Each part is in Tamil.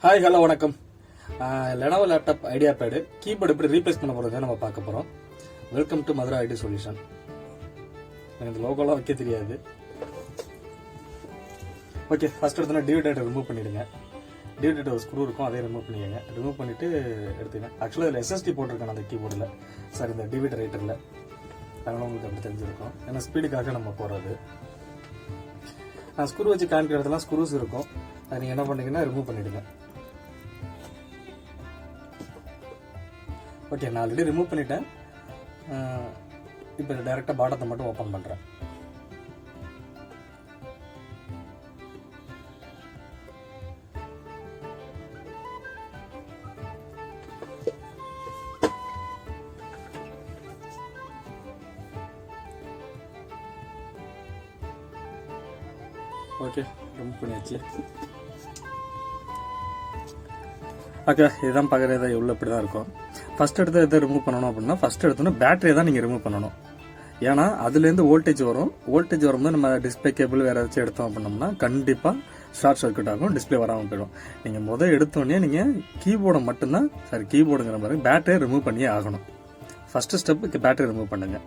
ஹாய் ஹலோ வணக்கம். லெனோவோ லேப்டாப் ஐடியாபேடு கீபோர்டு எப்படி ரீப்ளேஸ் பண்ண போகிறத நம்ம பார்க்க போகிறோம். Welcome to Madurai IT solution. எனக்கு இந்த லோகோலாம் வைக்க தெரியாது. ஓகே, ஃபர்ஸ்ட் எடுத்தோன்னா டிவிடேட்டர் ரிமூவ் பண்ணிடுங்க. டிவிடேட்டர் ஒரு ஸ்க்ரூ இருக்கும், அதே ரிமூவ் பண்ணிக்கங்க. ரிமூவ் பண்ணிவிட்டு எடுத்துக்கங்க. ஆக்சுவலாக இதில் எஸ்எஸ்டி போட்டிருக்கேன் அந்த கீபோர்டில், சார் இந்த டிவிடேட்டர் ரைட்டரில். அதனால் உங்களுக்கு அப்படி தெரிஞ்சிருக்கும், ஏன்னா ஸ்பீடுக்காக நம்ம போகிறது. நான் ஸ்க்ரூ வச்சு காமிக்கிற இடத்துல ஸ்க்ரூஸ் இருக்கும், அதை நீங்கள் என்ன பண்ணீங்கன்னா ரிமூவ் பண்ணிவிடுங்க. ஓகே, நான் ஆல்ரெடி ரிமூவ் பண்ணிட்டேன். இப்போ டைரெக்டாக பாட்டத்தை மட்டும் ஓப்பன் பண்ணுறேன். ஓகே, ரிமூவ் பண்ணியாச்சு. ஓகே, இதுதான் பார்க்குறது. எவ்வளோ இப்படி தான் இருக்கும். ஃபர்ஸ்ட் எடுத்து எதை ரிமூவ் பண்ணணும் அப்படின்னா, ஃபர்ஸ்ட் எடுத்தோன்னா பேட்டரியை தான் நீங்கள் ரிமூவ் பண்ணணும். ஏன்னா அதுலேருந்து வோல்டேஜ் வரும். வோல்டேஜ் வரும்போது நம்ம டிஸ்பிளே கேபிள் வேறு ஏதாச்சும் எடுத்தோம் அப்படின்னோம்னா கண்டிப்பாக ஷார்ட் சர்க்யூட் ஆகும், டிஸ்பிளே வராமல் போயிடும். நீங்கள் எடுத்தோடனே நீங்கள் கீபோர்டை மட்டும்தான், சாரி கீபோர்டுங்கிற மாதிரி பேட்டரியை ரிமூவ் பண்ணியே ஆகணும். ஃபர்ஸ்ட் ஸ்டெப்பு பேட்டரி ரிமூவ் பண்ணுங்க.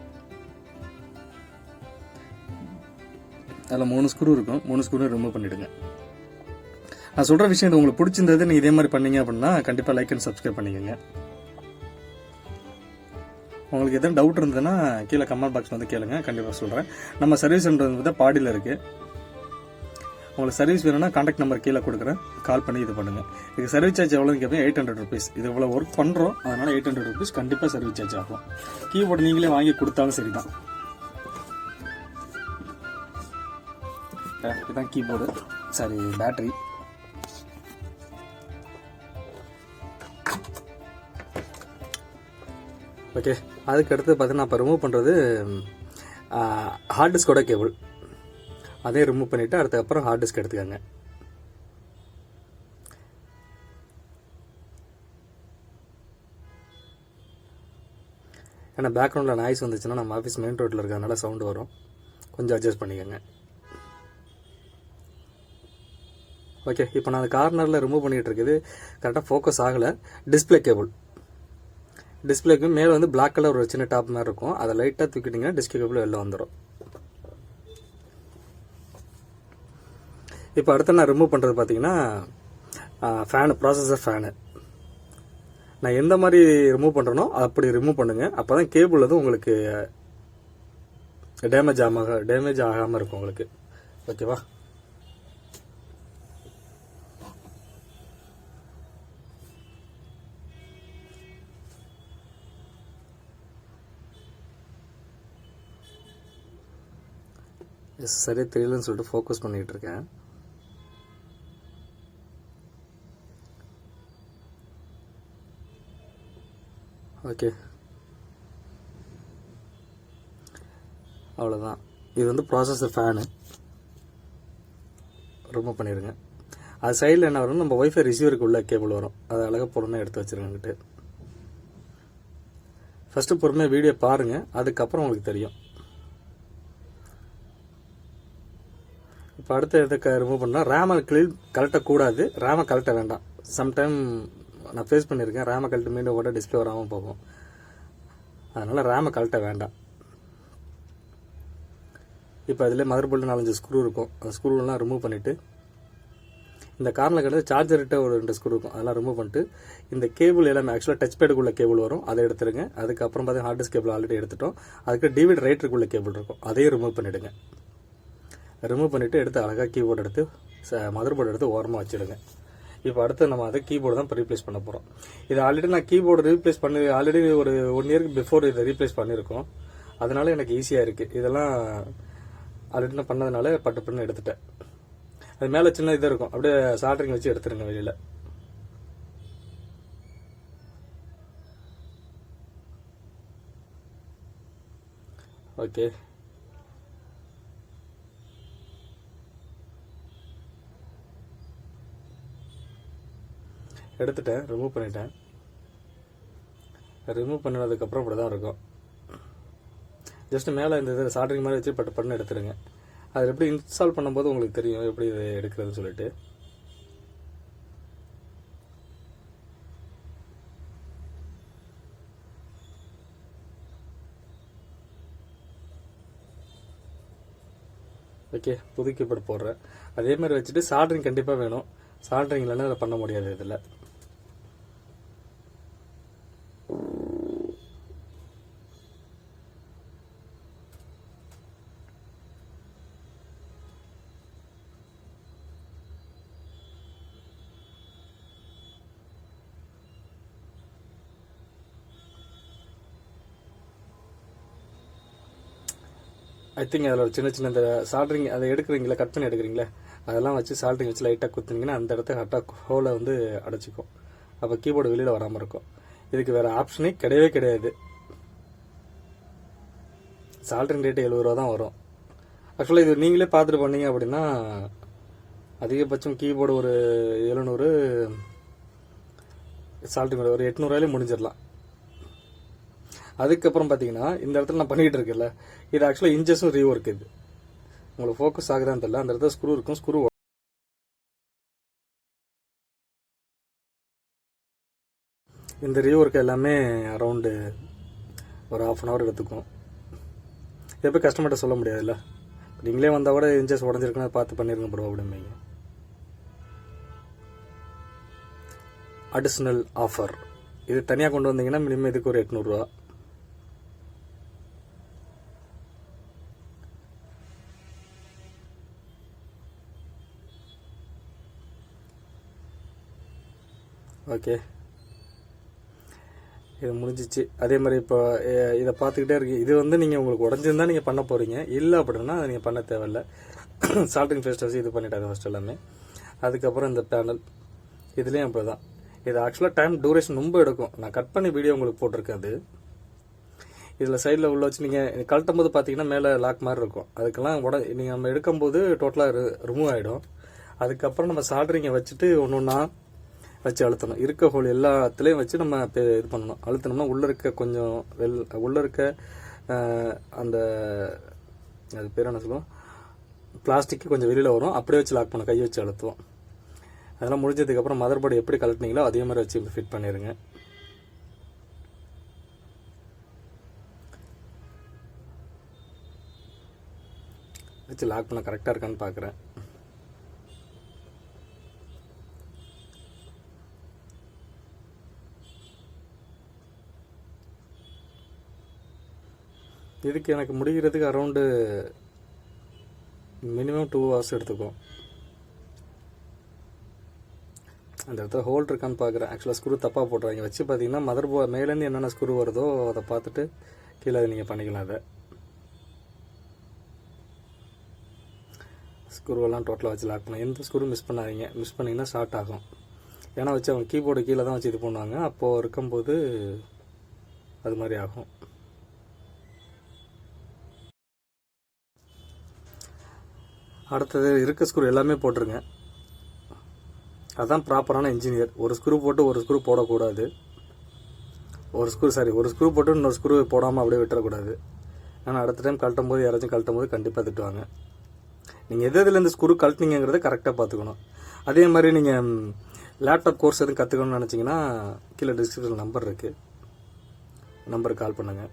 அதில் 3 ஸ்க்ரூ இருக்கும், 3 ஸ்க்ரூ ரிமூவ் பண்ணிவிடுங்க. நான் சொல்கிற விஷயம் இது உங்களுக்கு பிடிச்சிருந்தது, நீங்கள் இதே மாதிரி பண்ணீங்க அப்படின்னா கண்டிப்பாக லைக் அண்ட் சப்ஸ்கிரைப் பண்ணிக்கோங்க. உங்களுக்கு எதுவும் டவுட் இருந்ததுன்னா கீழே கமெண்ட் பாக்ஸ் வந்து கேளுங்க, கண்டிப்பாக சொல்கிறேன். நம்ம சர்வீஸ் சென்டர் வந்து பாடியில் இருக்குது. உங்களுக்கு சர்வீஸ் வேணும்னா கான்டாக்ட் நம்பர் கீழே கொடுக்குறேன், கால் பண்ணி இது பண்ணுங்கள். இதுக்கு சர்வீஸ் சார்ஜ் எவ்வளோன்னு கேட்பேன், 800 rupees. இது இவ்வளோ ஒர்க் பண்ணுறோம், அதனால் 800 rupees கண்டிப்பாக சர்வீஸ் சார்ஜ் ஆகும். கீபோர்டு நீங்களே வாங்கி கொடுத்தாலும் சரி தான். இதுதான் கீபோர்டு, சாரி பேட்டரி. ஓகே, அதுக்கு அடுத்து பார்த்தீங்கன்னா இப்போ ரிமூவ் பண்ணுறது ஹார்ட் டிஸ்கோட கேபிள். அதே ரிமூவ் பண்ணிவிட்டு அதுக்கப்புறம் ஹார்ட் டிஸ்க் எடுத்துக்கோங்க. ஏன்னா பேக்ரவுண்டில் நாய்ஸ் வந்துச்சுன்னா நம்ம ஆஃபீஸ் மெயின் ரோட்டில் இருக்கிறதுனால சவுண்டு வரும், கொஞ்சம் அட்ஜஸ்ட் பண்ணிக்கோங்க. ஓகே, இப்போ நான் அந்த கார்னரில் ரிமூவ் பண்ணிகிட்டு இருக்குது, கரெக்டாக ஃபோக்கஸ் ஆகலை. டிஸ்பிளே கேபிள், டிஸ்பிளேக்கு மேலே வந்து பிளாக் கலர் ஒரு சின்ன டாப் மாதிரி இருக்கும், அதை லைட்டாக தூக்கிட்டிங்கன்னா டிஸ்பிளே கேபிள் வெளில வந்துடும். இப்போ அடுத்து நான் ரிமூவ் பண்ணுறது பார்த்தீங்கன்னா ஃபேனு, ப்ராசஸர் ஃபேனு. நான் எந்த மாதிரி ரிமூவ் பண்ணுறேனோ அப்படி ரிமூவ் பண்ணுங்கள். அப்போ தான் கேபிள் வந்து உங்களுக்கு டேமேஜ் ஆகாமல் இருக்கும் உங்களுக்கு. ஓகேவா? சரியாக தெரியலன்னு சொல்லிட்டு ஃபோக்கஸ் பண்ணிகிட்டு இருக்கேன். ஓகே, அவ்வளோதான். இது வந்து ப்ராசஸர் ஃபேனு ரிமூவ் பண்ணிடுங்க. அது சைடில் என்ன வரும், நம்ம ஒய்ஃபை ரிசீவருக்கு உள்ள கேபிள் வரும், அதை அழகாக பொறுமையாக எடுத்து வச்சுருங்கிட்டு. ஃபஸ்ட்டு பொறுமையாக வீடியோ பாருங்கள், அதுக்கப்புறம் உங்களுக்கு தெரியும். இப்போ அடுத்த எதுக்கு ரிமூவ் பண்ணால் ரேமை கழட்டக்கூடாது, ரேமை கழட்ட வேண்டாம். சம்டைம் நான் ஃபேஸ் பண்ணியிருக்கேன், ரேமை கழட்டு மீண்டும் கூட டிஸ்பிளே வராமல் போகும், அதனால் ரேமை கழட்ட வேண்டாம். இப்போ அதில் மதர் போர்டு 4-5 ஸ்க்ரூ இருக்கும், அந்த ஸ்க்ரூலாம் ரிமூவ் பண்ணிவிட்டு இந்த கார்னில் கிட்ட சார்ஜர்கிட்ட ஒரு 2 ஸ்க்ரூ இருக்கும், அதெல்லாம் ரிமூவ் பண்ணிட்டு இந்த கேபிள் எல்லாமே ஆக்சுவலாக டச் பேடுக்குள்ள கேபிள் வரும், அதை எடுத்துருங்க. அதுக்கப்புறம் பார்த்தீங்கன்னா ஹார்ட் டிஸ்க் கேபிள் ஆல்ரெடி எடுத்துட்டோம். அதுக்கு டிவிடி ரைட்டருக்குள்ள கேபிள் இருக்கும், அதையும் ரிமூவ் பண்ணிவிடுங்க. ரிமூவ் பண்ணிவிட்டு எடுத்து அழகாக கீபோர்டு எடுத்து மதர் போர்டு எடுத்து ஓரமாக வச்சுடுங்க. இப்போ அடுத்து நம்ம அதை கீபோர்டு தான் இப்போ ரீப்ளேஸ் பண்ண போகிறோம். இது ஆல்ரெடி நான் கீபோர்டு ரீப்ளேஸ் பண்ணி ஆல்ரெடி ஒரு 1 இயருக்கு பிஃபோர் இதை ரீப்ளேஸ் பண்ணியிருக்கோம், அதனால எனக்கு ஈஸியாக இருக்குது. இதெல்லாம் ஆல்ரெடி நான் பண்ணதுனால பட்டு பண்ணி எடுத்துட்டேன். அது மேலே சின்ன இதாக இருக்கும், அப்படியே சால்ட்ரிங் வச்சு எடுத்துருங்க வெளியில். ஓகே, எடுத்துட்டேன், ரிமூவ் பண்ணிட்டேன். ரிமூவ் பண்ணதுக்கப்புறம் இப்படி தான் இருக்கும். ஜஸ்ட் மேலே இந்த இது சால்ட்ரிங் மாதிரி வச்சு பட்டு பண்ணி எடுத்துருங்க. அது எப்படி இன்ஸ்டால் பண்ணும்போது உங்களுக்கு தெரியும் எப்படி இதை எடுக்கிறதுன்னு சொல்லிட்டு. ஓகே, புது கீபோர்டு போடுறேன். அதே மாதிரி வச்சுட்டு சால்ட்ரிங் கண்டிப்பாக வேணும். சால்ட்ரிங் இல்லைன்னா அதை பண்ண முடியாது இதில். ஐ திங்க் அதில் ஒரு சின்ன சின்ன இந்த சால்ட்ரிங் அதை எடுக்கிறீங்களா, கட் பண்ணி எடுக்கிறீங்களா, அதெல்லாம் வச்சு சால்ட்ரிங் வச்சு லைட்டாக குத்துனீங்கன்னா அந்த இடத்த கரெக்டாக ஹோலை வந்து அடைச்சிக்கும். அப்போ கீபோர்டு வெளியில் வராமல் இருக்கும். இதுக்கு வேறு ஆப்ஷனே கிடையவே கிடையாது. சால்ட்ரிங் ரேட்டு 70 ரூபா தான் வரும். ஆக்சுவலாக இது நீங்களே பார்த்துட்டு பண்ணீங்க அப்படின்னா அதிகபட்சம் கீபோர்டு ஒரு 700, சால்ட்ரிங் ஒரு 800 முடிஞ்சிடலாம். அதுக்கப்புறம் பார்த்தீங்கன்னா இந்த இடத்துல நான் பண்ணிகிட்டு இருக்கேன்ல, இது ஆக்சுவலாக இன்ச்சஸும் ரீஒர்க். இது உங்களுக்கு ஃபோக்கஸ் ஆகுதான்னு தெரியல. அந்த இடத்துல ஸ்க்ரூ இருக்கும். ஸ்க்ரூ இந்த ரீஒர்க் எல்லாமே அரௌண்டு ஒரு 1/2 hour எடுத்துக்கும். எப்போ கஸ்டமர்கிட்ட சொல்ல முடியாதுல்ல. நீங்களே வந்தால் கூட இன்ச்சஸ் உடஞ்சிருக்குன்னு பார்த்து பண்ணிருங்க ப்ரோ அப்படிம்பீங்க. அடிஷ்னல் ஆஃபர் இது தனியாக கொண்டு வந்தீங்கன்னா மினிமம் இதுக்கு ஒரு 800 ரூபா. ஓகே, இது முடிஞ்சிச்சு. அதே மாதிரி இப்போ இதை பார்த்துக்கிட்டே இருக்கு. இது வந்து நீங்கள் உங்களுக்கு உடஞ்சிருந்தா நீங்கள் பண்ண போகிறீங்க. இல்லை அப்படின்னா அதை நீங்கள் பண்ண தேவையில்ல. சால்ட்ரிங் ஃபேஸ்ட் வச்சு இது பண்ணிட்டாங்க ஃபஸ்ட் எல்லாமே. அதுக்கப்புறம் இந்த பேனல் இதுலேயும் அப்படி தான். இது ஆக்சுவலாக டைம் டூரேஷன் ரொம்ப எடுக்கும். நான் கட் பண்ணி வீடியோ உங்களுக்கு போட்டிருக்காது. இதில் சைடில் உள்ள வச்சு நீங்கள் கழட்டும் போது பார்த்தீங்கன்னா மேலே லாக் மாதிரி இருக்கும். அதுக்கெல்லாம் நீங்கள் நம்ம எடுக்கும்போது டோட்டலாக ரிமூவ் ஆகிடும். அதுக்கப்புறம் நம்ம சால்ட்ரிங்கை வச்சுட்டு ஒன்று ஒன்றா வச்சு அழுத்தணும். இருக்க ஹோல் எல்லாத்துலேயும் வச்சு நம்ம இது பண்ணணும். அழுத்தணும்னா உள்ளே இருக்க கொஞ்சம் உள்ளே இருக்க அந்த அது பேர் என்ன சொல்லுவோம், பிளாஸ்டிக்கு கொஞ்சம் வெளியில் வரும். அப்படியே வச்சு லாக் பண்ணணும். கை வச்சு அழுத்துவோம். அதெல்லாம் முடிஞ்சதுக்கப்புறம் மதர் போர்டு எப்படி கழட்டினீங்களோ அதே மாதிரி வச்சு ஃபிட் பண்ணிடுங்க. வச்சு லாக் பண்ண கரெக்டாக இருக்கான்னு பார்க்குறேன். இதுக்கு எனக்கு முடிகிறதுக்கு அரௌண்டு மினிமம் 2 hours எடுத்துக்கும். அந்த இடத்துல ஹோல்ட் இருக்கான்னு பார்க்குறேன். ஆக்சுவலாக ஸ்க்ரூ தப்பாக போட்டுறாங்க. வச்சு பார்த்தீங்கன்னா மதர் போர்டு மேலேருந்து என்னென்ன ஸ்க்ரூ வருதோ அதை பார்த்துட்டு கீழே நீங்கள் பண்ணிக்கலாம். அதை ஸ்க்ரூவெல்லாம் டோட்டலாக வச்சு லாக் பண்ணலாம். எந்த ஸ்க்ரூ மிஸ் பண்ணாதீங்க. மிஸ் பண்ணிங்கன்னா ஷார்ட் ஆகும். ஏன்னா வச்சு அவங்க கீபோர்டு கீழே தான் வச்சு இது பண்ணுவாங்க. அப்போது இருக்கும்போது அது மாதிரி ஆகும். அடுத்தது இருக்க ஸ்க்ரூ எல்லாமே போட்டுருங்க. அதுதான் ப்ராப்பரான இன்ஜினியர். ஒரு ஸ்க்ரூ போட்டு ஒரு ஸ்க்ரூ போடக்கூடாது. ஒரு ஸ்க்ரூ போட்டு இன்னொரு ஸ்க்ரூ போடாமல் அப்படியே விட்டுறக்கூடாது. ஆனால் அடுத்த டைம் கழட்டும் போது யாராச்சும் கழட்டும் போது கண்டிப்பாக திட்டுவாங்க. நீங்கள் எதுலேருந்து ஸ்க்ரூ கழட்டினீங்கிறத கரெக்டாக பார்த்துக்கணும். அதே மாதிரி நீங்கள் லேப்டாப் கோர்ஸ் எதுவும் கற்றுக்கணும்னு நினச்சிங்கன்னா கீழே டிஸ்கிரிப்ஷன் நம்பர் இருக்குது. நம்பருக்கு கால் பண்ணுங்கள்.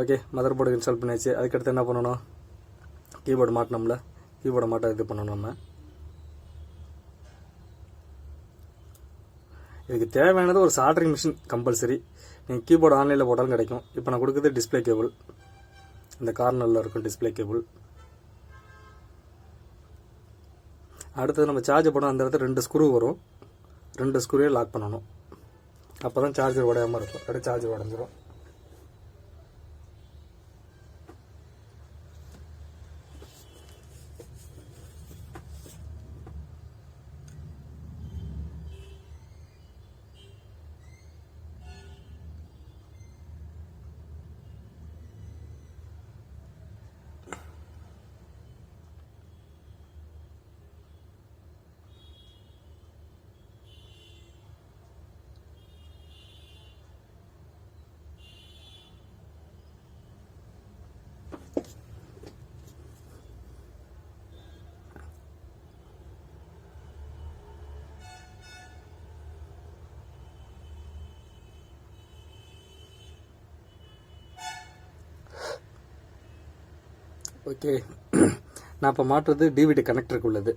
ஓகே, மதர் போர்டு இன்ஸ்டால் பண்ணியாச்சு. அதுக்கடுத்து என்ன பண்ணணும், கீபோர்டு மாட்டினோம்ல, கீபோர்டை மாட்ட இது பண்ணணும். நம்ம இதுக்கு தேவையானது ஒரு சால்ட்ரிங் மிஷின் கம்பல்சரி. நீங்கள் கீபோர்டு ஆன்லைனில் போட்டாலும் கிடைக்கும். இப்போ நான் கொடுக்குறது டிஸ்பிளே கேபிள். இந்த கார்னரில் இருக்கும் டிஸ்பிளே கேபிள். அடுத்தது நம்ம சார்ஜ் போட அந்த இடத்துல 2 ஸ்க்ரூ வரும். 2 ஸ்க்ரூவே லாக் பண்ணணும். அப்போ தான் சார்ஜர் உடையாமல் இருக்கும். அப்படியே சார்ஜர் உடஞ்சிரும். ஓகே, நான் இப்போ மாட்டுறது டிவிடி கனெக்டருக்கு உள்ளது.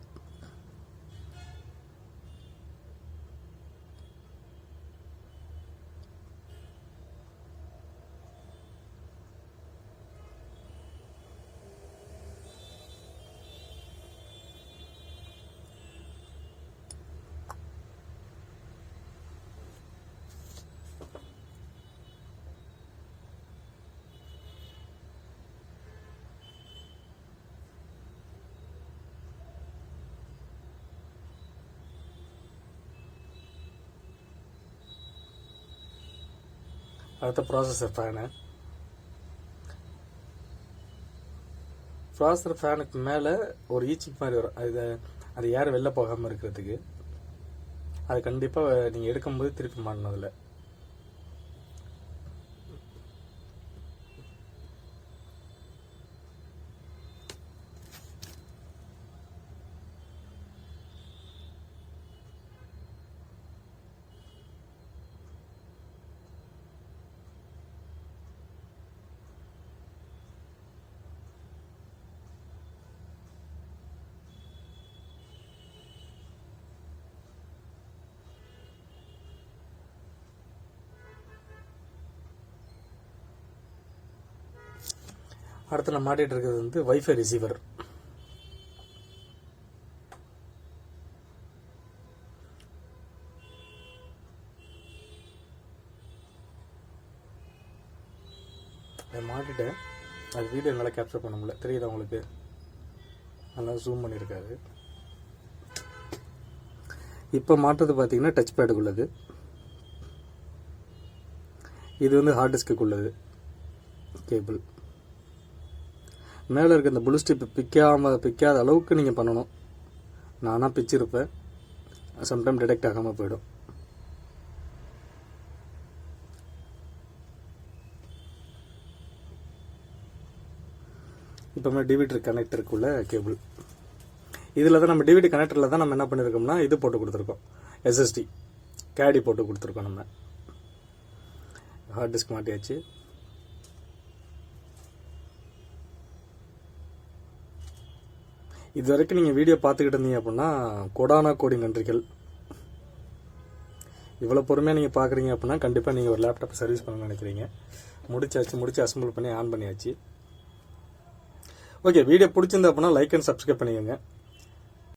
அடுத்த ப்ராசஸர் ஃபேனு. ப்ராசஸர் ஃபேனுக்கு மேலே ஒரு ஈச்சிக் மாதிரி வரும். அது ஏர் வெளில போகாமல் இருக்கிறதுக்கு. அது கண்டிப்பாக நீங்கள் எடுக்கும்போது திருப்பி மாட்டணும் அதில். அடுத்து நான் மாட்டிகிட்டு இருக்கிறது வந்து வைஃபை ரிசீவர். அதை மாட்டிட்டேன். அது வீடியோ நல்லா கேப்சர் பண்ண முடியல. தெரியுதா உங்களுக்கு? நல்லா ஜூம் பண்ணியிருக்காரு. இப்போ மாட்டுறது பார்த்தீங்கன்னா டச் பேடுக்குள்ளது. இது வந்து ஹார்ட் டிஸ்க்கு உள்ளது கேபிள். மேலே இருக்க இந்த ப்ளூ ஸ்டிப் பிக்காத அளவுக்கு நீங்கள் பண்ணணும். நானாக பிச்சிருப்பேன், சம்டைம் டிடெக்ட் ஆகாமல் போயிடும். இப்போ டிவிடி கனெக்டருக்குள்ள கேபிள். இதில் தான் நம்ம டிவிடி கனெக்டரில் தான் நம்ம என்ன பண்ணியிருக்கோம்னா இது போட்டு கொடுத்துருக்கோம், எஸ்எஸ்டி கேடி போட்டு கொடுத்துருக்கோம். நம்ம ஹார்ட் டிஸ்க் மாட்டியாச்சு. இது வரைக்கும் நீங்கள் வீடியோ பார்த்துக்கிட்டு இருந்தீங்க அப்படின்னா கோடானா கோடி நன்றிகள். இவ்வளோ பொறுமையாக நீங்கள் பார்க்குறீங்க அப்படின்னா கண்டிப்பாக நீங்கள் ஒரு லேப்டாப் சர்வீஸ் பண்ணணும்னு நினைக்கிறீங்க. முடிச்சு அசம்பிள் பண்ணி ஆன் பண்ணியாச்சு. ஓகே, வீடியோ பிடிச்சிருந்தா அப்படின்னா லைக் அண்ட் சப்ஸ்கிரைப் பண்ணிக்கோங்க.